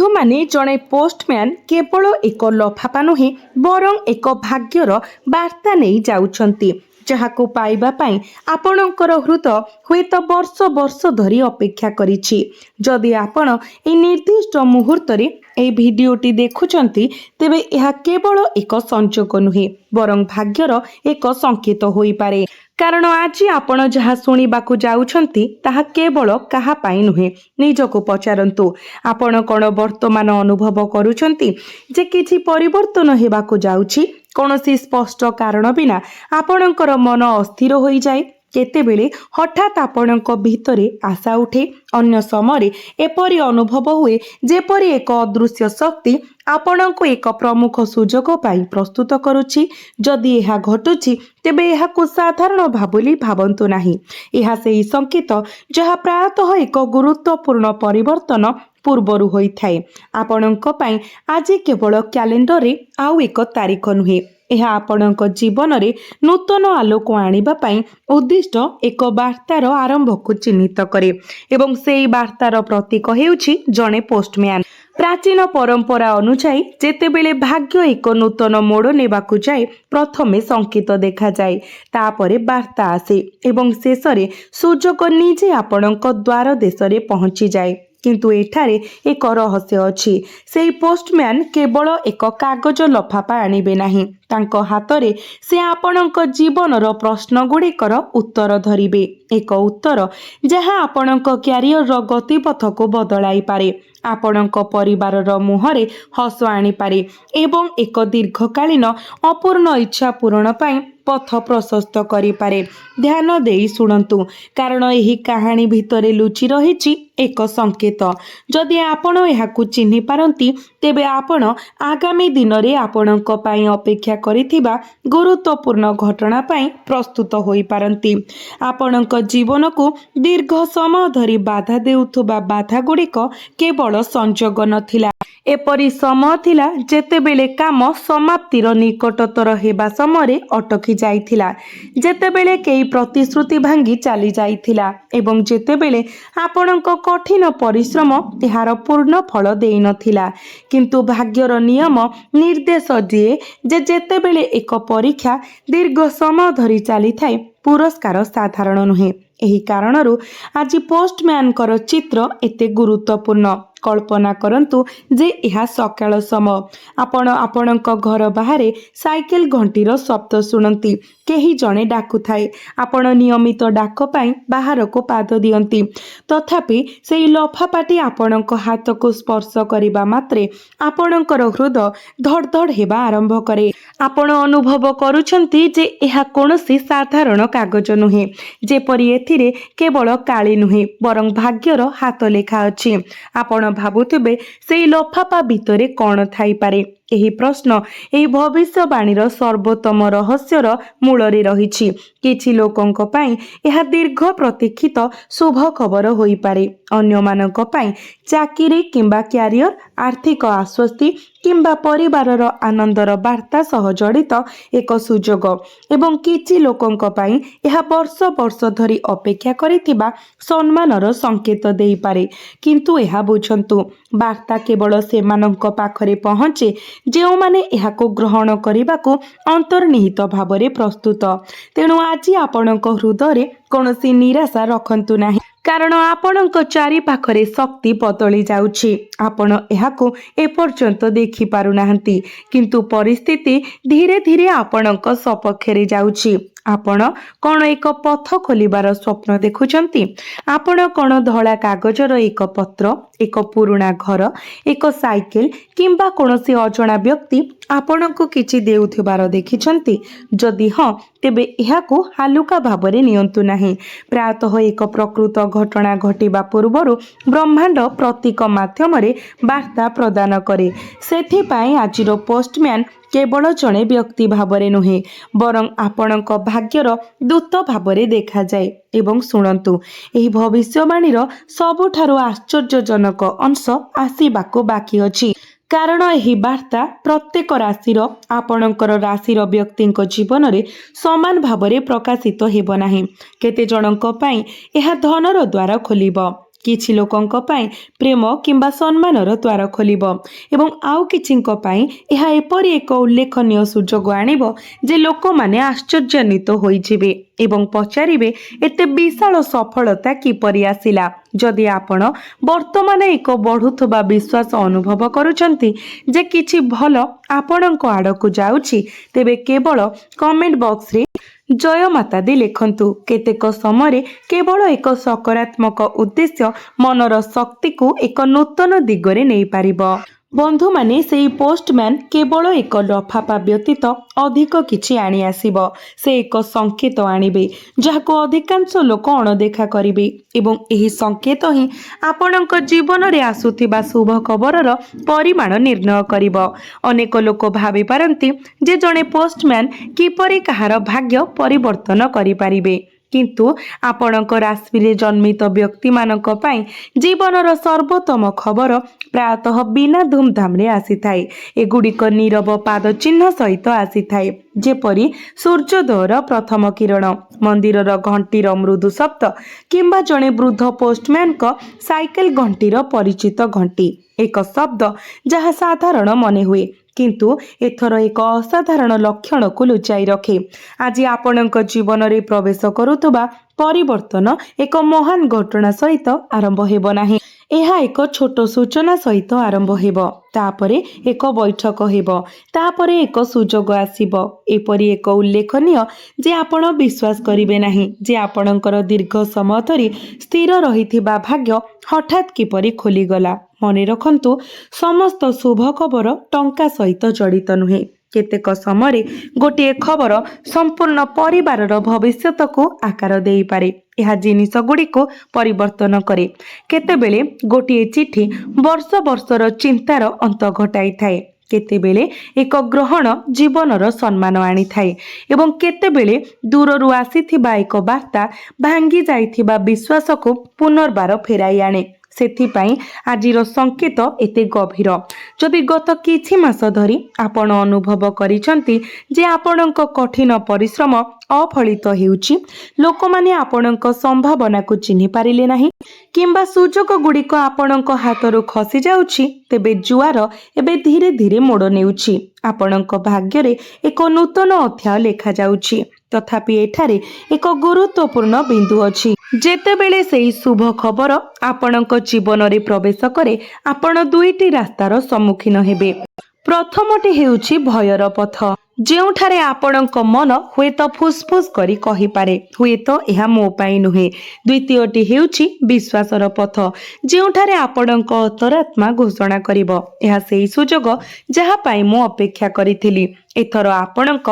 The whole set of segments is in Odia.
ବନ୍ଧୁମାନେ ଜଣେ ପୋଷ୍ଟମ୍ୟାନ୍ କେବଳ ଏକ ଲଫାପା ନୁହେଁ ବରଂ ଏକ ଭାଗ୍ୟର ବାର୍ତ୍ତା ନେଇ ଯାଉଛନ୍ତି, ଯାହାକୁ ପାଇବା ପାଇଁ ଆପଣଙ୍କର ହୃଦୟ ହୁଏତ ବର୍ଷ ବର୍ଷ ଧରି ଅପେକ୍ଷା କରିଛି। ଯଦି ଆପଣ ଏହି ନିର୍ଦ୍ଦିଷ୍ଟ ମୁହୂର୍ତ୍ତରେ ଏହି ଭିଡ଼ିଓଟି ଦେଖୁଛନ୍ତି, ତେବେ ଏହା କେବଳ ଏକ ସଂଯୋଗ ନୁହେଁ ବରଂ ଭାଗ୍ୟର ଏକ ସଂକେତ ହୋଇପାରେ। କାରଣ ଆଜି ଆପଣ ଯାହା ଶୁଣିବାକୁ ଯାଉଛନ୍ତି ତାହା କେବଳ କାହା ପାଇଁ ନୁହେଁ। ନିଜକୁ ପଚାରନ୍ତୁ, ଆପଣ କ'ଣ ବର୍ତ୍ତମାନ ଅନୁଭବ କରୁଛନ୍ତି ଯେ କିଛି ପରିବର୍ତ୍ତନ ହେବାକୁ ଯାଉଛି? କୌଣସି ସ୍ପଷ୍ଟ କାରଣ ବିନା ଆପଣଙ୍କର ମନ ଅସ୍ଥିର ହୋଇଯାଏ। କେତେବେଳେ ହଠାତ୍ ଆପଣଙ୍କ ଭିତରେ ଆଶା ଉଠେ, ଅନ୍ୟ ସମୟରେ ଏପରି ଅନୁଭବ ହୁଏ ଯେପରି ଏକ ଅଦୃଶ୍ୟ ଶକ୍ତି ଆପଣଙ୍କୁ ଏକ ପ୍ରମୁଖ ସୁଯୋଗ ପାଇଁ ପ୍ରସ୍ତୁତ କରୁଛି। ଯଦି ଏହା ଘଟୁଛି, ତେବେ ଏହାକୁ ସାଧାରଣ ବୋଲି ଭାବନ୍ତୁ ନାହିଁ। ଏହା ସେହି ସଂକେତ ଯାହା ପ୍ରାୟତଃ ଏକ ଗୁରୁତ୍ୱପୂର୍ଣ୍ଣ ପରିବର୍ତ୍ତନ ପୂର୍ବରୁ ହୋଇଥାଏ। ଆପଣଙ୍କ ପାଇଁ ଆଜି କେବଳ କ୍ୟାଲେଣ୍ଡରରେ ଆଉ ଏକ ତାରିଖ ନୁହେଁ, ଏହା ଆପଣଙ୍କ ଜୀବନରେ ନୂତନ ଆଲୋକ ଆଣିବା ପାଇଁ ଉଦ୍ଦିଷ୍ଟ ଏକ ବାର୍ତ୍ତାର ଆରମ୍ଭକୁ ଚିହ୍ନିତ କରେ ଏବଂ ସେହି ବାର୍ତ୍ତାର ପ୍ରତୀକ ହେଉଛି ଜଣେ ପୋଷ୍ଟମ୍ୟାନ୍। ପ୍ରାଚୀନ ପରମ୍ପରା ଅନୁଯାୟୀ ଯେତେବେଳେ ଭାଗ୍ୟ ଏକ ନୂତନ ମୋଡ଼ ନେବାକୁ ଯାଏ, ପ୍ରଥମେ ସଂକେତ ଦେଖାଯାଏ, ତାପରେ ବାର୍ତ୍ତା ଆସେ ଏବଂ ଶେଷରେ ସୁଯୋଗ ନିଜେ ଆପଣଙ୍କ ଦ୍ୱାର ଦେଶରେ ପହଞ୍ଚିଯାଏ। କିନ୍ତୁ ଏଠାରେ ଏକ ରହସ୍ୟ ଅଛି। ସେହି ପୋଷ୍ଟମ୍ୟାନ୍ କେବଳ ଏକ କାଗଜ ଲଫାପା ଆଣିବେ ନାହିଁ। ତାଙ୍କ ହାତରେ ସେ ଆପଣଙ୍କ ଜୀବନର ପ୍ରଶ୍ନଗୁଡ଼ିକର ଉତ୍ତର ଧରିବେ। ଏକ ଉତ୍ତର ଯାହା ଆପଣଙ୍କ କ୍ୟାରିୟରର ଗତିପଥକୁ ବଦଳାଇ ପାରେ, ଆପଣଙ୍କ ପରିବାରର ମୁହଁରେ ହସ ଆଣିପାରେ ଏବଂ ଏକ ଦୀର୍ଘକାଳୀନ ଅପୂର୍ଣ୍ଣ ଇଚ୍ଛା ପୂରଣ ପାଇଁ ପଥ ପ୍ରଶସ୍ତ କରିପାରେ। ଧ୍ୟାନ ଦେଇ ଶୁଣନ୍ତୁ, କାରଣ ଏହି କାହାଣୀ ଭିତରେ ଲୁଚି ରହିଛି ଏକ ସଂକେତ। ଯଦି ଆପଣ ଏହାକୁ ଚିହ୍ନି ପାରନ୍ତି, ତେବେ ଆପଣ ଆଗାମୀ ଦିନରେ ଆପଣଙ୍କ ପାଇଁ ଅପେକ୍ଷା କରିଥିବା ଗୁରୁତ୍ୱପୂର୍ଣ୍ଣ ଘଟଣା ପାଇଁ ପ୍ରସ୍ତୁତ ହୋଇପାରନ୍ତି। ଆପଣଙ୍କ ଜୀବନକୁ ଦୀର୍ଘ ସମୟ ଧରି ବାଧା ଦେଉଥିବା ବାଧାଗୁଡ଼ିକ କେବଳ ସଂଯୋଗ ନଥିଲା। ଏପରି ସମୟ ଥିଲା ଯେତେବେଳେ କାମ ସମାପ୍ତିର ନିକଟତର ହେବା ସମୟରେ ଅଟକି ଯାଇଥିଲା, ଯେତେବେଳେ କେହି ପ୍ରତିଶ୍ରୁତି ଭାଙ୍ଗି ଚାଲି ଯାଇଥିଲା ଏବଂ ଯେତେବେଳେ ଆପଣଙ୍କ କଠିନ ପରିଶ୍ରମ ଏହାର ପୂର୍ଣ୍ଣ ଫଳ ଦେଇନଥିଲା। କିନ୍ତୁ ଭାଗ୍ୟର ନିୟମ ନିର୍ଦ୍ଦେଶ ଦିଏ ଯେ ଯେତେବେଳେ ଏକ ପରୀକ୍ଷା ଦୀର୍ଘ ସମୟ ଧରି ଚାଲିଥାଏ, ପୁରସ୍କାର ସାଧାରଣ ନୁହେଁ। ଏହି କାରଣରୁ ଆଜି ପୋଷ୍ଟମ୍ୟାନଙ୍କର ଚିତ୍ର ଏତେ ଗୁରୁତ୍ୱପୂର୍ଣ୍ଣ। କଳ୍ପନା କରନ୍ତୁ ଯେ ଏହା ସକାଳ ସମୟ। ଆପଣ ଆପଣଙ୍କ ଘର ବାହାରେ ସାଇକେଲ ଘଣ୍ଟିର ଶବ୍ଦ ଶୁଣନ୍ତି। କେହି ଜଣେ ଡାକୁଥାଏ। ଆପଣ ନିୟମିତ ଡାକ ପାଇଁ ବାହାରକୁ ପାଦ ଦିଅନ୍ତି। ତଥାପି ସେହି ଲଫାପାଟି ଆପଣଙ୍କ ହାତକୁ ସ୍ପର୍ଶ କରିବା ମାତ୍ରେ ଆପଣଙ୍କର ହୃଦୟ ଧଡ଼ ଧଡ଼ ହେବା ଆରମ୍ଭ କରେ। ଆପଣ ଅନୁଭବ କରୁଛନ୍ତି ଯେ ଏହା କୌଣସି ସାଧାରଣ କାଗଜ ନୁହେଁ, ଯେପରି ଏଥିରେ କେବଳ କାଳି ନୁହେଁ ବରଂ ଭାଗ୍ୟର ହାତ ଲେଖା ଅଛି। ଆପଣ ଭାବୁଥିବେ ସେହି ଲଫାପା ଭିତରେ କ'ଣ ଥାଇପାରେ? ଏହି ପ୍ରଶ୍ନ ଏହି ଭବିଷ୍ୟବାଣୀର ସର୍ବୋତ୍ତମ ରହସ୍ୟର ମୂଳରେ ରହିଛି। କିଛି ଲୋକଙ୍କ ପାଇଁ ଏହା ଦୀର୍ଘ ପ୍ରତୀକ୍ଷିତ ଶୁଭ ଖବର ହୋଇପାରେ, ଅନ୍ୟମାନଙ୍କ ପାଇଁ ଚାକିରି କିମ୍ବା କ୍ୟାରିୟର, ଆର୍ଥିକ ଆଶ୍ୱସ୍ତି କିମ୍ବା ପରିବାରର ଆନନ୍ଦର ବାର୍ତ୍ତା ସହ ଜଡ଼ିତ ଏକ ସୁଯୋଗ ଏବଂ କିଛି ଲୋକଙ୍କ ପାଇଁ ଏହା ବର୍ଷ ବର୍ଷ ଧରି ଅପେକ୍ଷା କରିଥିବା ସମ୍ମାନର ସଂକେତ ଦେଇପାରେ। କିନ୍ତୁ ଏହା ବୁଝନ୍ତୁ, ବାର୍ତ୍ତା କେବଳ ସେମାନଙ୍କ ପାଖରେ ପହଞ୍ଚେ ଯେଉଁମାନେ ଏହାକୁ ଗ୍ରହଣ କରିବାକୁ ଅନ୍ତର୍ନିହିତ ଭାବରେ ପ୍ରସ୍ତୁତ। ତେଣୁ ଆଜି ଆପଣଙ୍କ ହୃଦୟରେ କୌଣସି ନିରାଶା ରଖନ୍ତୁ ନାହିଁ, କାରଣ ଆପଣଙ୍କ ଚାରିପାଖରେ ଶକ୍ତି ବଦଳି ଯାଉଛି। ଆପଣ ଏହାକୁ ଏପର୍ଯ୍ୟନ୍ତ ଦେଖିପାରୁନାହାନ୍ତି, କିନ୍ତୁ ପରିସ୍ଥିତି ଧୀରେ ଧୀରେ ଆପଣଙ୍କ ସପକ୍ଷରେ ଯାଉଛି। ଆପଣ କ'ଣ ଏକ ପଥ ଖୋଲିବାର ସ୍ୱପ୍ନ ଦେଖୁଛନ୍ତି? ଆପଣ କ'ଣ ଧଳା କାଗଜର ଏକ ପତ୍ର, ଏକ ପୁରୁଣା ଘର, ଏକ ସାଇକେଲ କିମ୍ବା କୌଣସି ଅଜଣା ବ୍ୟକ୍ତି ଆପଣଙ୍କୁ କିଛି ଦେଉଥିବାର ଦେଖିଛନ୍ତି? ଯଦି ହଁ, ତେବେ ଏହାକୁ ହାଲୁକା ଭାବରେ ନିଅନ୍ତୁ ନାହିଁ। ପ୍ରାୟତଃ ଏକ ପ୍ରକୃତ ଘଟଣା ଘଟିବା ପୂର୍ବରୁ ବ୍ରହ୍ମାଣ୍ଡ ପ୍ରତୀକ ମାଧ୍ୟମରେ ବାର୍ତ୍ତା ପ୍ରଦାନ କରେ। ସେଥିପାଇଁ ଆଜିର ପୋଷ୍ଟମ୍ୟାନ୍ କେବଳ ଜଣେ ବ୍ୟକ୍ତି ଭାବରେ ନୁହେଁ, ବରଂ ଆପଣଙ୍କ ଭାଗ୍ୟର ଦୂତ ଭାବରେ ଦେଖାଯାଏ। ଏବଂ ଶୁଣନ୍ତୁ, ଏହି ଭବିଷ୍ୟବାଣୀର ସବୁଠାରୁ ଆଶ୍ଚର୍ଯ୍ୟଜନକ ଅଂଶ ଆସିବାକୁ ବାକି ଅଛି। କାରଣ ଏହି ବାର୍ତ୍ତା ପ୍ରତ୍ୟେକ ରାଶିର ଆପଣଙ୍କର ରାଶିର ବ୍ୟକ୍ତିଙ୍କ ଜୀବନରେ ସମାନ ଭାବରେ ପ୍ରକାଶିତ ହେବ ନାହିଁ। କେତେ ଜଣଙ୍କ ପାଇଁ ଏହା ଧନର ଦ୍ୱାର ଖୋଲିବ, କିଛି ଲୋକଙ୍କ ପାଇଁ ପ୍ରେମ କିମ୍ବା ସମ୍ମାନର ଦ୍ୱାର ଖୋଲିବ ଏବଂ ଆଉ କିଛିଙ୍କ ପାଇଁ ଏହା ଏପରି ଏକ ଉଲ୍ଲେଖନୀୟ ସୁଯୋଗ ଆଣିବ ଯେ ଲୋକମାନେ ଆଶ୍ଚର୍ଯ୍ୟାନ୍ୱିତ ହୋଇଯିବେ ଏବଂ ପଚାରିବେ ଏତେ ବିଶାଳ ସଫଳତା କିପରି ଆସିଲା। ଯଦି ଆପଣ ବର୍ତ୍ତମାନ ଏକ ବଢ଼ୁଥିବା ବିଶ୍ୱାସ ଅନୁଭବ କରୁଛନ୍ତି ଯେ କିଛି ଭଲ ଆପଣଙ୍କ ଆଡ଼କୁ ଯାଉଛି, ତେବେ କେବଳ କମେଣ୍ଟ ବକ୍ସରେ ଜୟ ମାତାଦି ଲେଖନ୍ତୁ। କେତେକ ସମୟରେ କେବଳ ଏକ ସକାରାତ୍ମକ ଉଦ୍ଦେଶ୍ୟ ମନର ଶକ୍ତିକୁ ଏକ ନୂତନ ଦିଗରେ ନେଇପାରିବ। ବନ୍ଧୁମାନେ, ସେହି ପୋଷ୍ଟମ୍ୟାନ୍ କେବଳ ଏକ ଲଫାପା ବ୍ୟତୀତ ଅଧିକ କିଛି ଆଣି ଆସିବ। ସେ ଏକ ସଂକେତ ଆଣିବେ ଯାହାକୁ ଅଧିକାଂଶ ଲୋକ ଅଣଦେଖା କରିବେ ଏବଂ ଏହି ସଂକେତ ହିଁ ଆପଣଙ୍କ ଜୀବନରେ ଆସୁଥିବା ଶୁଭ ଖବରର ପରିମାଣ ନିର୍ଣ୍ଣୟ କରିବ। ଅନେକ ଲୋକ ଭାବିପାରନ୍ତି ଯେ ଜଣେ ପୋଷ୍ଟମ୍ୟାନ୍ କିପରି କାହାର ଭାଗ୍ୟ ପରିବର୍ତ୍ତନ କରିପାରିବେ, କିନ୍ତୁ ଆପଣଙ୍କ ରାଶିରେ ଜନ୍ମିତ ବ୍ୟକ୍ତିମାନଙ୍କ ପାଇଁ ଜୀବନର ସର୍ବୋତ୍ତମ ଖବର ପ୍ରାୟତଃ ବିନା ଧୁମଧାମରେ ଆସିଥାଏ। ଏଗୁଡ଼ିକ ନୀରବ ପାଦ ଚିହ୍ନ ସହିତ ଆସିଥାଏ, ଯେପରି ସୂର୍ଯ୍ୟୋଦୟର ପ୍ରଥମ କିରଣ, ମନ୍ଦିରର ଘଣ୍ଟିର ମୃଦୁ ଶବ୍ଦ କିମ୍ବା ଜଣେ ବୃଦ୍ଧ ପୋଷ୍ଟମ୍ୟାନଙ୍କ ସାଇକେଲ ଘଣ୍ଟିର ପରିଚିତ ଘଣ୍ଟି। ଏକ ଶବ୍ଦ ଯାହା ସାଧାରଣ ମନେ ହୁଏ କିନ୍ତୁ ଏଥର ଏକ ଅସାଧାରଣ ଲକ୍ଷଣକୁ ଲୁଚାଇ ରଖେ। ଆଜି ଆପଣଙ୍କ ଜୀବନରେ ପ୍ରବେଶ କରୁଥିବା ପରିବର୍ତ୍ତନ ଏକ ମହାନ ଘଟଣା ସହିତ ଆରମ୍ଭ ହେବ ନାହିଁ। ଏହା ଏକ ଛୋଟ ସୂଚନା ସହିତ ଆରମ୍ଭ ହେବ, ତାପରେ ଏକ ବୈଠକ ହେବ, ତାପରେ ଏକ ସୁଯୋଗ ଆସିବ। ଏପରି ଏକ ଉଲ୍ଲେଖନୀୟ ଯେ ଆପଣ ବିଶ୍ୱାସ କରିବେ ନାହିଁ ଯେ ଆପଣଙ୍କର ଦୀର୍ଘ ସମୟ ଧରି ସ୍ଥିର ରହିଥିବା ଭାଗ୍ୟ ହଠାତ୍ କିପରି ଖୋଲିଗଲା। ମନେ ରଖନ୍ତୁ, ସମସ୍ତ ଶୁଭ ଖବର ଟଙ୍କା ସହିତ ଜଡ଼ିତ ନୁହେଁ। କେତେକ ସମୟରେ ଗୋଟିଏ ଖବର ସମ୍ପୂର୍ଣ୍ଣ ପରିବାରର ଭବିଷ୍ୟତକୁ ଆକାର ଦେଇପାରେ। ଏହା ଜିନିଷଗୁଡ଼ିକୁ ପରିବର୍ତ୍ତନ କରେ। କେତେବେଳେ ଗୋଟିଏ ଚିଠି ବର୍ଷ ବର୍ଷର ଚିନ୍ତାର ଅନ୍ତ ଘଟାଇଥାଏ, କେତେବେଳେ ଏକ ଗ୍ରହଣ ଜୀବନର ସମ୍ମାନ ଆଣିଥାଏ ଏବଂ କେତେବେଳେ ଦୂରରୁ ଆସିଥିବା ଏକ ବାର୍ତ୍ତା ଭାଙ୍ଗି ଯାଇଥିବା ବିଶ୍ୱାସକୁ ପୁନର୍ବାର ଫେରାଇ ଆଣେ। ସେଥିପାଇଁ ଆଜିର ସଂକେତ ଏତେ ଗଭୀର। ଯଦି ଗତ କିଛି ମାସ ଧରି ଆପଣ ଅନୁଭବ କରିଛନ୍ତି ଯେ ଆପଣଙ୍କ କଠିନ ପରିଶ୍ରମ ଅଫଳିତ ହେଉଛି, ଲୋକମାନେ ଆପଣଙ୍କ ସମ୍ଭାବନାକୁ ଚିହ୍ନି ପାରିଲେ ନାହିଁ କିମ୍ବା ସୁଯୋଗ ଗୁଡ଼ିକ ଆପଣଙ୍କ ହାତରୁ ଖସି ଯାଉଛି, ତେବେ ଜୁଆର ଏବେ ଧୀରେ ଧୀରେ ମୋଡ଼ ନେଉଛି। ଆପଣଙ୍କ ଭାଗ୍ୟରେ ଏକ ନୂତନ ଅଧ୍ୟାୟ ଲେଖାଯାଉଛି। ତଥାପି ଏଠାରେ ଏକ ଗୁରୁତ୍ୱପୂର୍ଣ୍ଣ ବିନ୍ଦୁ ଅଛି। ଯେତେବେଳେ ସେହି ଶୁଭ ଖବର ଆପଣଙ୍କ ଜୀବନରେ ପ୍ରବେଶ କରେ, ଆପଣ ଦୁଇଟି ରାସ୍ତାର ସମ୍ମୁଖୀନ ହେବେ। ପ୍ରଥମଟି ହେଉଛି ଭୟର ପଥ, ଯେଉଁଠାରେ ଆପଣଙ୍କ ମନ ହୁଏତ ଫୁସ୍ଫୁସ୍ କରି କହିପାରେ, ହୁଏତ ଏହା ମୋ ପାଇଁ ନୁହେଁ। ଦ୍ୱିତୀୟଟି ହେଉଛି ବିଶ୍ୱାସର ପଥ, ଯେଉଁଠାରେ ଆପଣଙ୍କ ଅନ୍ତରାତ୍ମା ଘୋଷଣା କରିବ, ଏହା ସେହି ସୁଯୋଗ ଯାହା ପାଇଁ ମୁଁ ଅପେକ୍ଷା କରିଥିଲି। ଏଥର ଆପଣଙ୍କ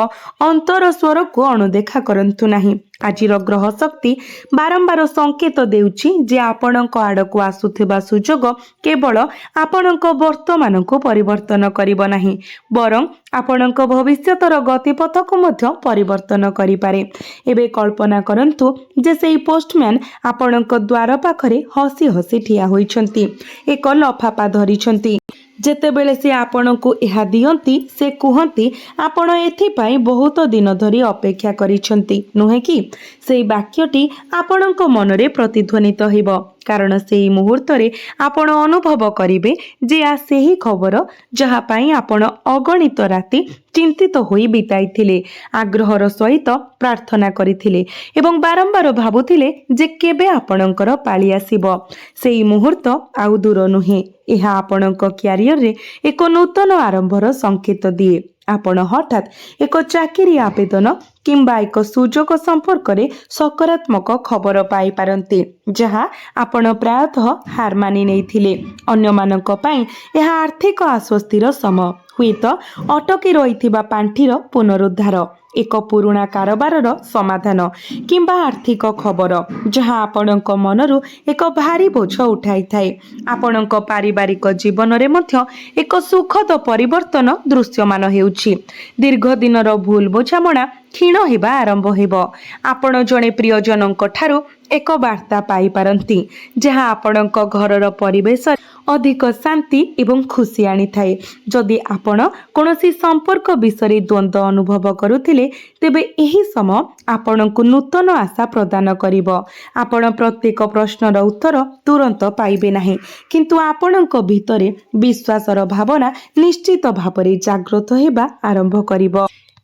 ଅନ୍ତର ସ୍ୱରକୁ ଅଣଦେଖା କରନ୍ତୁ ନାହିଁ। ଆଜିର ଗ୍ରହ ଶକ୍ତି ବାରମ୍ବାର ସଂକେତ ଦେଉଛି ଯେ ଆପଣଙ୍କ ଆଡ଼କୁ ଆସୁଥିବା ସୁଯୋଗ କେବଳ ଆପଣଙ୍କ ବର୍ତ୍ତମାନକୁ ପରିବର୍ତ୍ତନ କରିବ ନାହିଁ, ବରଂ ଆପଣଙ୍କ ଭବିଷ୍ୟତର ଗତିପଥକୁ ମଧ୍ୟ ପରିବର୍ତ୍ତନ କରିପାରେ। ଏବେ କଳ୍ପନା କରନ୍ତୁ ଯେ ସେହି ପୋଷ୍ଟମ୍ୟାନ୍ ଆପଣଙ୍କ ଦ୍ୱାର ପାଖରେ ହସି ହସି ଠିଆ ହୋଇଛନ୍ତି, ଏକ ଲଫାପା ଧରିଛନ୍ତି। ଯେତେବେଳେ ସେ ଆପଣଙ୍କୁ ଏହା ଦିଅନ୍ତି, ସେ କୁହନ୍ତି, ଆପଣ ଏଥିପାଇଁ ବହୁତ ଦିନ ଧରି ଅପେକ୍ଷା କରିଛନ୍ତି, ନୁହେଁ କି? ସେହି ବାକ୍ୟଟି ଆପଣଙ୍କ ମନରେ ପ୍ରତିଧ୍ୱନିତ ହେବ, କାରଣ ସେହି ମୁହୂର୍ତ୍ତରେ ଆପଣ ଅନୁଭବ କରିବେ ଯେ ଏହା ସେହି ଖବର ଯାହା ପାଇଁ ଆପଣ ଅଗଣିତ ରାତି ଚିନ୍ତିତ ହୋଇ ବିତାଇଥିଲେ, ଆଗ୍ରହର ସହିତ ପ୍ରାର୍ଥନା କରିଥିଲେ ଏବଂ ବାରମ୍ବାର ଭାବୁଥିଲେ ଯେ କେବେ ଆପଣଙ୍କର ପାଳି ଆସିବ। ସେହି ମୁହୂର୍ତ୍ତ ଆଉ ଦୂର ନୁହେଁ। ଏହା ଆପଣଙ୍କ କ୍ୟାରିୟରରେ ଏକ ନୂତନ ଆରମ୍ଭର ସଂକେତ ଦିଏ। ଆପଣ ହଠାତ୍ ଏକ ଚାକିରି ଆବେଦନ କିମ୍ବା ଏକ ସୁଯୋଗ ସମ୍ପର୍କରେ ସକାରାତ୍ମକ ଖବର ପାଇପାରନ୍ତି, ଯାହା ଆପଣ ପ୍ରାୟତଃ ହାର ମାନି ନେଇଥିଲେ। ଅନ୍ୟମାନଙ୍କ ପାଇଁ ଏହା ଆର୍ଥିକ ଆଶ୍ୱସ୍ତିର ସମୟ, ହୁଏତ ଅଟକି ରହିଥିବା ପାଣ୍ଠିର ପୁନରୁଦ୍ଧାର, ଏକ ପୁରୁଣା କାରବାରର ସମାଧାନ କିମ୍ବା ଆର୍ଥିକ ଖବର ଯାହା ଆପଣଙ୍କ ମନରୁ ଏକ ଭାରି ବୋଝ ଉଠାଇଥାଏ। ଆପଣଙ୍କ ପାରିବାରିକ ଜୀବନରେ ମଧ୍ୟ ଏକ ସୁଖଦ ପରିବର୍ତ୍ତନ ଦୃଶ୍ୟମାନ ହେଉଛି। ଦୀର୍ଘ ଦିନର ଭୁଲ ବୁଝାମଣା କ୍ଷୀଣ ହେବା ଆରମ୍ଭ ହେବ। ଆପଣ ଜଣେ ପ୍ରିୟଜନଙ୍କ ଠାରୁ ଏକ ବାର୍ତ୍ତା ପାଇପାରନ୍ତି ଯାହା ଆପଣଙ୍କ ଘରର ପରିବେଶରେ ଅଧିକ ଶାନ୍ତି ଏବଂ ଖୁସି ଆଣିଥାଏ। ଯଦି ଆପଣ କୌଣସି ସମ୍ପର୍କ ବିଷୟରେ ଦ୍ୱନ୍ଦ୍ୱ ଅନୁଭବ କରୁଥିଲେ ତେବେ ଏହି ସମୟ ଆପଣଙ୍କୁ ନୂତନ ଆଶା ପ୍ରଦାନ କରିବ। ଆପଣ ପ୍ରତ୍ୟେକ ପ୍ରଶ୍ନର ଉତ୍ତର ତୁରନ୍ତ ପାଇବେ ନାହିଁ, କିନ୍ତୁ ଆପଣଙ୍କ ଭିତରେ ବିଶ୍ୱାସର ଭାବନା ନିଶ୍ଚିତ ଭାବରେ ଜାଗ୍ରତ ହେବା ଆରମ୍ଭ କରିବ।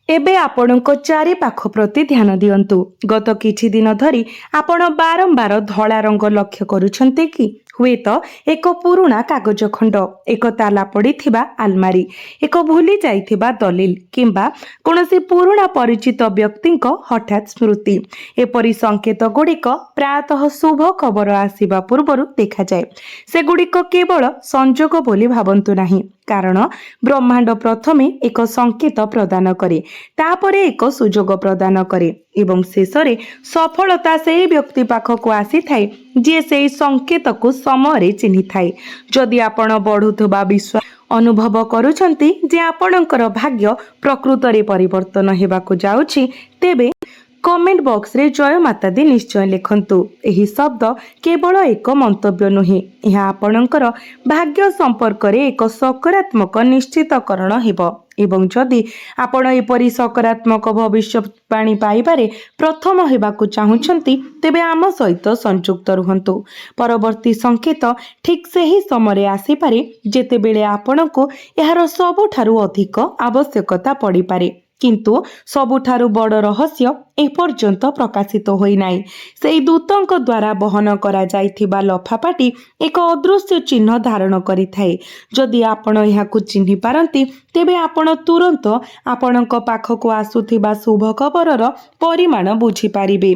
ଏବେ ଆପଣଙ୍କ ଚାରିପାଖ ପ୍ରତି ଧ୍ୟାନ ଦିଅନ୍ତୁ। ଗତ କିଛି ଦିନ ଧରି ଆପଣ ବାରମ୍ବାର ଧଳା ରଙ୍ଗ ଲକ୍ଷ୍ୟ କରୁଛନ୍ତି କି? ହୁଏତ ଏକ ପୁରୁଣା କାଗଜ ଖଣ୍ଡ, ଏକ ତାଲା ପଡ଼ିଥିବା ଆଲମାରୀ, ଏକ ଭୁଲି ଯାଇଥିବା ଦଲିଲ କିମ୍ବା କୌଣସି ପୁରୁଣା ପରିଚିତ ବ୍ୟକ୍ତିଙ୍କ ହଠାତ୍ ସ୍ମୃତି। ଏପରି ସଂକେତ ଗୁଡ଼ିକ ପ୍ରାୟତଃ ଶୁଭ ଖବର ଆସିବା ପୂର୍ବରୁ ଦେଖାଯାଏ। ସେଗୁଡ଼ିକ କେବଳ ସଂଯୋଗ ବୋଲି ଭାବନ୍ତୁ ନାହିଁ, କାରଣ ବ୍ରହ୍ମାଣ୍ଡ ପ୍ରଥମେ ଏକ ସଂକେତ ପ୍ରଦାନ କରେ, ତାପରେ ଏକ ସୁଯୋଗ ପ୍ରଦାନ କରେ ଏବଂ ଶେଷରେ ସଫଳତା ସେହି ବ୍ୟକ୍ତି ପାଖକୁ ଆସିଥାଏ ଯିଏ ସେହି ସଂକେତକୁ ସମୟରେ ଚିହ୍ନିଥାଏ। ଯଦି ଆପଣ ବଢ଼ୁଥିବା ବିଶ୍ୱାସ ଅନୁଭବ କରୁଛନ୍ତି ଯେ ଆପଣଙ୍କର ଭାଗ୍ୟ ପ୍ରକୃତରେ ପରିବର୍ତ୍ତନ ହେବାକୁ ଯାଉଛି, ତେବେ କମେଣ୍ଟ ବକ୍ସରେ ଜୟ ମାତା ଦି ନିଶ୍ଚୟ ଲେଖନ୍ତୁ। ଏହି ଶବ୍ଦ କେବଳ ଏକ ମନ୍ତବ୍ୟ ନୁହେଁ, ଏହା ଆପଣଙ୍କର ଭାଗ୍ୟ ସମ୍ପର୍କରେ ଏକ ସକାରାତ୍ମକ ନିଶ୍ଚିତକରଣ ହେବ। ଏବଂ ଯଦି ଆପଣ ଏପରି ସକାରାତ୍ମକ ଭବିଷ୍ୟବାଣୀ ପାଇବାରେ ପ୍ରଥମ ହେବାକୁ ଚାହୁଁଛନ୍ତି ତେବେ ଆମ ସହିତ ସଂଯୁକ୍ତ ରୁହନ୍ତୁ। ପରବର୍ତ୍ତୀ ସଂକେତ ଠିକ୍ ସେହି ସମୟରେ ଆସିପାରେ ଯେତେବେଳେ ଆପଣଙ୍କୁ ଏହାର ସବୁଠାରୁ ଅଧିକ ଆବଶ୍ୟକତା ପଡ଼ିପାରେ। କିନ୍ତୁ ସବୁଠାରୁ ବଡ଼ ରହସ୍ୟ ଏପର୍ଯ୍ୟନ୍ତ ପ୍ରକାଶିତ ହୋଇନାହିଁ। ସେହି ଦୂତଙ୍କ ଦ୍ୱାରା ବହନ କରାଯାଇଥିବା ଲଫାପାଟି ଏକ ଅଦୃଶ୍ୟ ଚିହ୍ନ ଧାରଣ କରିଥାଏ। ଯଦି ଆପଣ ଏହାକୁ ଚିହ୍ନି ପାରନ୍ତି ତେବେ ଆପଣ ତୁରନ୍ତ ଆପଣଙ୍କ ପାଖକୁ ଆସୁଥିବା ଶୁଭ ଖବରର ପରିମାଣ ବୁଝିପାରିବେ।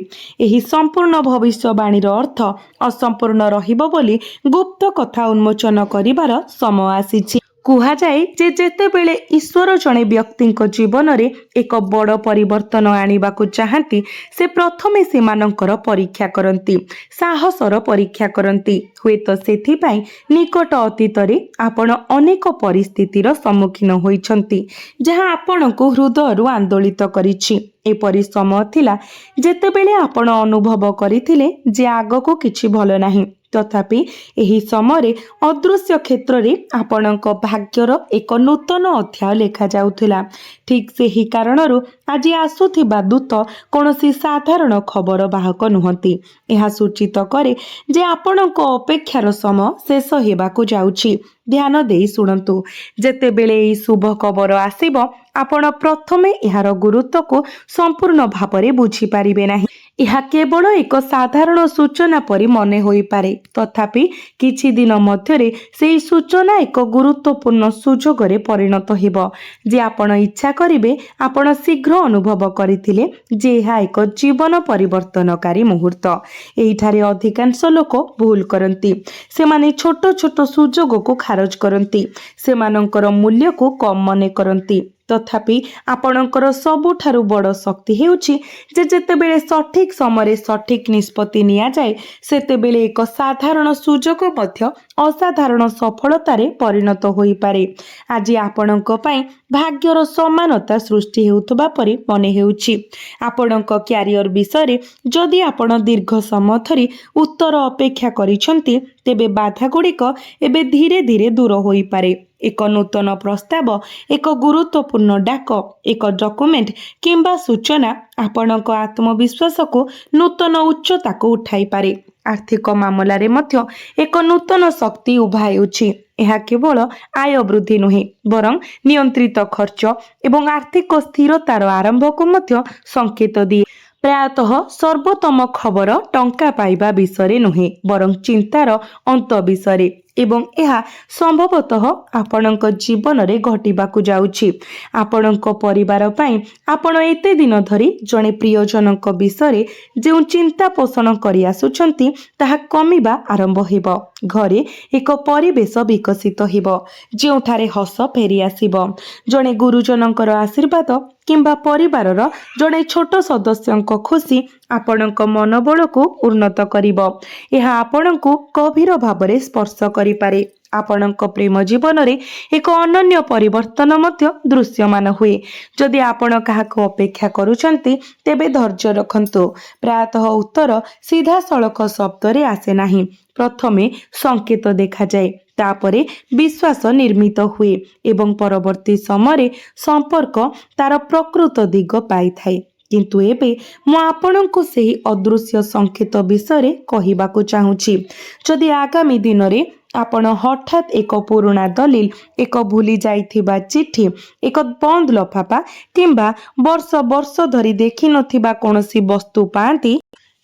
ଏହି ସମ୍ପୂର୍ଣ୍ଣ ଭବିଷ୍ୟବାଣୀର ଅର୍ଥ ଅସମ୍ପୂର୍ଣ୍ଣ ରହିବ ବୋଲି ଗୁପ୍ତ କଥା ଉନ୍ମୋଚନ କରିବାର ସମୟ ଆସିଛି। କୁହାଯାଏ ଯେ ଯେତେବେଳେ ଈଶ୍ୱର ଜଣେ ବ୍ୟକ୍ତିଙ୍କ ଜୀବନରେ ଏକ ବଡ଼ ପରିବର୍ତ୍ତନ ଆଣିବାକୁ ଚାହାନ୍ତି, ସେ ପ୍ରଥମେ ସେମାନଙ୍କର ପରୀକ୍ଷା କରନ୍ତି, ସାହସର ପରୀକ୍ଷା କରନ୍ତି। ହୁଏତ ସେଥିପାଇଁ ନିକଟ ଅତୀତରେ ଆପଣ ଅନେକ ପରିସ୍ଥିତିର ସମ୍ମୁଖୀନ ହୋଇଛନ୍ତି ଯାହା ଆପଣଙ୍କୁ ହୃଦୟରୁ ଆନ୍ଦୋଳିତ କରିଛି। ଏପରି ସମୟ ଥିଲା ଯେତେବେଳେ ଆପଣ ଅନୁଭବ କରିଥିଲେ ଯେ ଆଗକୁ କିଛି ଭଲ ନାହିଁ, ତଥାପି ଏହି ସମୟରେ ଅଦୃଶ୍ୟ କ୍ଷେତ୍ରରେ ଆପଣଙ୍କ ଭାଗ୍ୟର ଏକ ନୂତନ ଅଧ୍ୟାୟ ଲେଖାଯାଉଥିଲା। ଠିକ୍ ସେହି କାରଣରୁ ଆଜି ଆସୁଥିବା ଦୂତ କୌଣସି ସାଧାରଣ ଖବର ବାହକ ନୁହନ୍ତି। ଏହା ସୂଚିତ କରେ ଯେ ଆପଣଙ୍କ ଅପେକ୍ଷାର ସମୟ ଶେଷ ହେବାକୁ ଯାଉଛି। ଧ୍ୟାନ ଦେଇ ଶୁଣନ୍ତୁ। ଯେତେବେଳେ ଏହି ଶୁଭ ଖବର ଆସିବ, ଆପଣ ପ୍ରଥମେ ଏହାର ଗୁରୁତ୍ୱକୁ ସମ୍ପୂର୍ଣ୍ଣ ଭାବରେ ବୁଝିପାରିବେ ନାହିଁ। ଏହା କେବଳ ଏକ ସାଧାରଣ ସୂଚନା ପରି ମନେ ହୋଇପାରେ, ତଥାପି କିଛି ଦିନ ମଧ୍ୟରେ ସେହି ସୂଚନା ଏକ ଗୁରୁତ୍ୱପୂର୍ଣ୍ଣ ସୁଯୋଗରେ ପରିଣତ ହେବ। ଯେ ଆପଣ ଇଚ୍ଛା କରିବେ, ଆପଣ ଶୀଘ୍ର ଅନୁଭବ କରିଥିଲେ ଯେ ଏହା ଏକ ଜୀବନ ପରିବର୍ତ୍ତନକାରୀ ମୁହୂର୍ତ୍ତ। ଏହିଠାରେ ଅଧିକାଂଶ ଲୋକ ଭୁଲ କରନ୍ତି। ସେମାନେ ଛୋଟ ଛୋଟ ସୁଯୋଗକୁ ଖାରଜ କରନ୍ତି, ସେମାନଙ୍କର ମୂଲ୍ୟକୁ କମ୍ ମନେ କରନ୍ତି। ତଥାପି ଆପଣଙ୍କର ସବୁଠାରୁ ବଡ଼ ଶକ୍ତି ହେଉଛି ଯେ ଯେତେବେଳେ ସଠିକ୍ ସମୟରେ ସଠିକ୍ ନିଷ୍ପତ୍ତି ନିଆଯାଏ, ସେତେବେଳେ ଏକ ସାଧାରଣ ସୁଯୋଗ ମଧ୍ୟ ଅସାଧାରଣ ସଫଳତାରେ ପରିଣତ ହୋଇପାରେ। ଆଜି ଆପଣଙ୍କ ପାଇଁ ଭାଗ୍ୟର ସମାନତା ସୃଷ୍ଟି ହେଉଥିବା ପରି ମନେ ହେଉଛି। ଆପଣଙ୍କ କ୍ୟାରିୟର ବିଷୟରେ ଯଦି ଆପଣ ଦୀର୍ଘ ସମୟ ଧରି ଉତ୍ତର ଅପେକ୍ଷା କରିଛନ୍ତି, ତେବେ ବାଧାଗୁଡ଼ିକ ଏବେ ଧୀରେ ଧୀରେ ଦୂର ହୋଇପାରେ। ଏକ ନୂତନ ପ୍ରସ୍ତାବ, ଏକ ଗୁରୁତ୍ୱପୂର୍ଣ୍ଣ ଡାକ, ଏକ ଡକ୍ୟୁମେଣ୍ଟ କିମ୍ବା ସୂଚନା ଆପଣଙ୍କ ଆତ୍ମବିଶ୍ୱାସକୁ ନୂତନ ଉଚ୍ଚତାକୁ ଉଠାଇପାରେ। ଆର୍ଥିକ ମାମଲାରେ ମଧ୍ୟ ଏକ ନୂତନ ଶକ୍ତି ଉଭା ହେଉଛି। ଏହା କେବଳ ଆୟ ବୃଦ୍ଧି ନୁହେଁ, ବରଂ ନିୟନ୍ତ୍ରିତ ଖର୍ଚ୍ଚ ଏବଂ ଆର୍ଥିକ ସ୍ଥିରତାର ଆରମ୍ଭକୁ ମଧ୍ୟ ସଂକେତ ଦିଏ। ପ୍ରାୟତଃ ସର୍ବୋତ୍ତମ ଖବର ଟଙ୍କା ପାଇବା ବିଷୟରେ ନୁହେଁ, ବରଂ ଚିନ୍ତାର ଅନ୍ତ ବିଷୟରେ, ଏବଂ ଏହା ସମ୍ଭବତଃ ଆପଣଙ୍କ ଜୀବନରେ ଘଟିବାକୁ ଯାଉଛି। ଆପଣଙ୍କ ପରିବାର ପାଇଁ ଆପଣ ଏତେ ଦିନ ଧରି ଜଣେ ପ୍ରିୟଜନଙ୍କ ବିଷୟରେ ଯେଉଁ ଚିନ୍ତା ପୋଷଣ କରି ଆସୁଛନ୍ତି, ତାହା କମିବା ଆରମ୍ଭ ହେବ। ଘରେ ଏକ ପରିବେଶ ବିକଶିତ ହେବ ଯେଉଁଠାରେ ହସ ଫେରିଆସିବ। ଜଣେ ଗୁରୁଜନଙ୍କର ଆଶୀର୍ବାଦ କିମ୍ବା ପରିବାରର ଜଣେ ଛୋଟ ସଦସ୍ୟଙ୍କ ଖୁସି ଆପଣଙ୍କ ମନୋବଳକୁ ଉନ୍ନତ କରିବ। ଏହା ଆପଣଙ୍କୁ ଗଭୀର ଭାବରେ ସ୍ପର୍ଶ କରିପାରେ। ଆପଣଙ୍କ ପ୍ରେମ ଜୀବନରେ ଏକ ଅନନ୍ୟ ପରିବର୍ତ୍ତନ ମଧ୍ୟ ଦୃଶ୍ୟମାନ ହୁଏ। ଯଦି ଆପଣ କାହାକୁ ଅପେକ୍ଷା କରୁଛନ୍ତି, ତେବେ ଧୈର୍ଯ୍ୟ ରଖନ୍ତୁ। ପ୍ରାୟତଃ ଉତ୍ତର ସିଧାସଳଖ ଶବ୍ଦରେ ଆସେ ନାହିଁ। ପ୍ରଥମେ ସଂକେତ ଦେଖାଯାଏ, तापरे विश्वास निर्मित हुए एवं परवर्ती समय संपर्क तार प्रकृत दिग पाई थाए। किंतु एबे मु आपणको सेही अदृश्य संकेत विषय कहबाकू चाहूँगी। जदि आगामी दिन रे आपण हठात एक पुराणा दलिल, एक भूली जाइथिबा चिठी, एक बंद लफाफा किंबा वर्ष वर्ष धरी देखि नथिबा कोनोसी वस्तु पाती,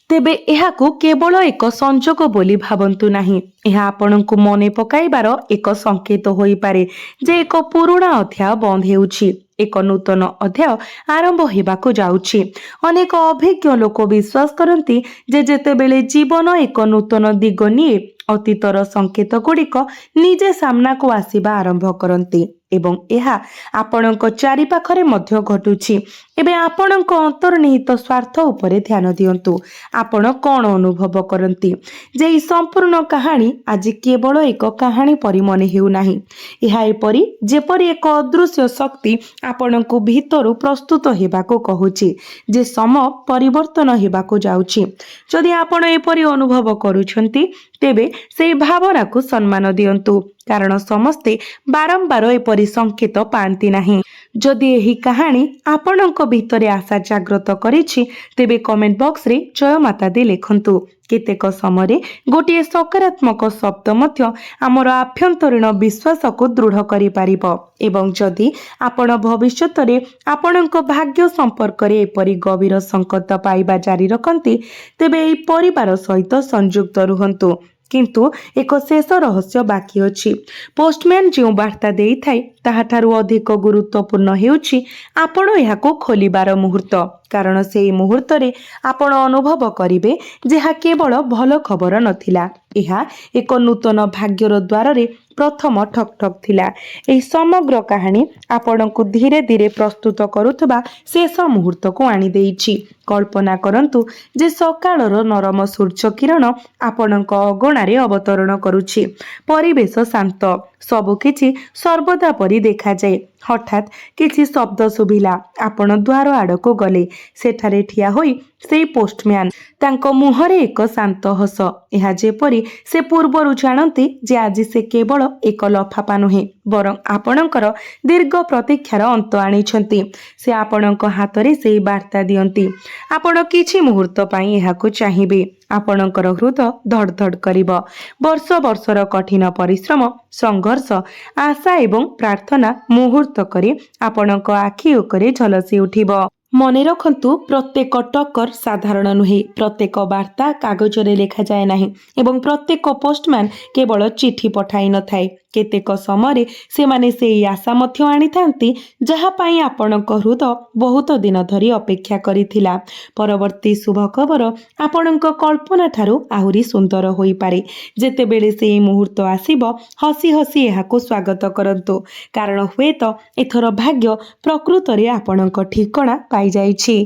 तेबे एहाकू केवल एक संजोग बोली भावंतु नाही। यह आपणको मने पकाइबार एक संकेत होई पारे जे एक पुराणा अध्याय बंद हेउछि, एक नूतन अध्याय आरंभ हेबाकू जाउछि। अनेक अभिज्ञ लोक विश्वास करती जे जेतेबेले जीवन एक नूतन दिग निये अतीतर संकेत गुड़िक निजे सामना को आसीबा आरंभ करती एवं एहा आपणक चारि पाखरे मध्य घटुछि। एबे आपणक अंतर्निहित स्वार्थ उपरे ध्यान दियंतु। आपण कौन अनुभव करती जे ई संपूर्ण कहानी आज केवल एक कहानी परि मने हेउ नाही। एहा एपरि जेपरि एक अदृश्य शक्ति आपणको भीतरु प्रस्तुत हेबाको कहुछि जे सम परिवर्तन हेबाको जाउछि। जदि आपण एपरि अनुभव करूछंती तेबे से भावना को सम्मान दियंतु, कारण समस्ते बारंबार एपरि संकेत पांती नाही। जदि एही कहानी आपणक भितरे आशा जागृत करिछि तेबे कमेंट बॉक्स रे जय माता दी लिखंतु। केतेक समय गोटे सकारात्मक शब्द मध्य आमर आभ्यंतरीण विश्वास को दृढ़ करि पारिबो एवं जदि आपण भविष्यत रे आपणक भाग्य संपर्क रे एपरि गभीर संकट पाइबा जारी रखंती तेबे एही परिवार सहित संयुक्त रुहंतु। किंतु एक शेष रहस्य बाकी अछि। पोस्टमैन जो वार्ता देई थाए ताहाठारु अधिक गुरुत्वपूर्ण हेउछि आपण एहाको खोलिबार मुहूर्त, कारण सेई मुहूर्त रे आपण अनुभव करिवे जेहा केवल भल खबर नथिला, एहा एक नूतन भाग्यर द्वार रे प्रथम ठक ठक थिला। एही समग्र कहानी आपणको धीरे धीरे प्रस्तुत करुथबा शेष मुहूर्त को आनी देइछि। कल्पना करंतु जे सकाळर नरम सूर्य किरण आपणक अगणारे अवतरण करुछि। परिवेश शांत, सबुकिछि सर्वदा परि देखा जाए। हठात किछि शब्द सुभिला, आपण द्वार आड़को गले। सेठारे ठिया होई सेई पोस्टमैन, तांको मुहरे एक शांत हस। एहा जेपरि से पूर्वरु जानती जे आज से केवल एक लफाफा नुहे बरं आपणकर दीर्घ प्रतीक्षार अंत आनिछंती। से आपणक हातरे सेई वार्ता दियंती। आपण किछि मुहूर्त पई एहाको चाहिबे। आपणकर हृदय धड़ धड़ करिबो। वर्ष वर्षर कठिन परिश्रम, संघर्ष, आशा एवं प्रार्थना मुहूर्त करे आपणक आखि उपरे झलसी उठिबो। मने रखंतु प्रत्येक टक्कर साधारण नुहे, प्रत्येक वार्ता कागज रे लिखा जाए नाही एवं प्रत्येक पोस्टमैन केवल चिठी पठाई न थाए। केतेक समय से माने सेई आशा मध्य आनी थांती जहा पाई आपणक हृदय बहुत दिन धरी अपेक्षा करिथिला। परवर्ती शुभ खबर आपणक कल्पना ठारू आहुरी सुंदर होई पारे। जेतेबेले सेई मुहूर्त आसीबो हसी हसी एहाको स्वागत करंतु, कारण हुए तो एथर भाग्य प्रकृत रे आपणक ठिकणा पाई जाइछि।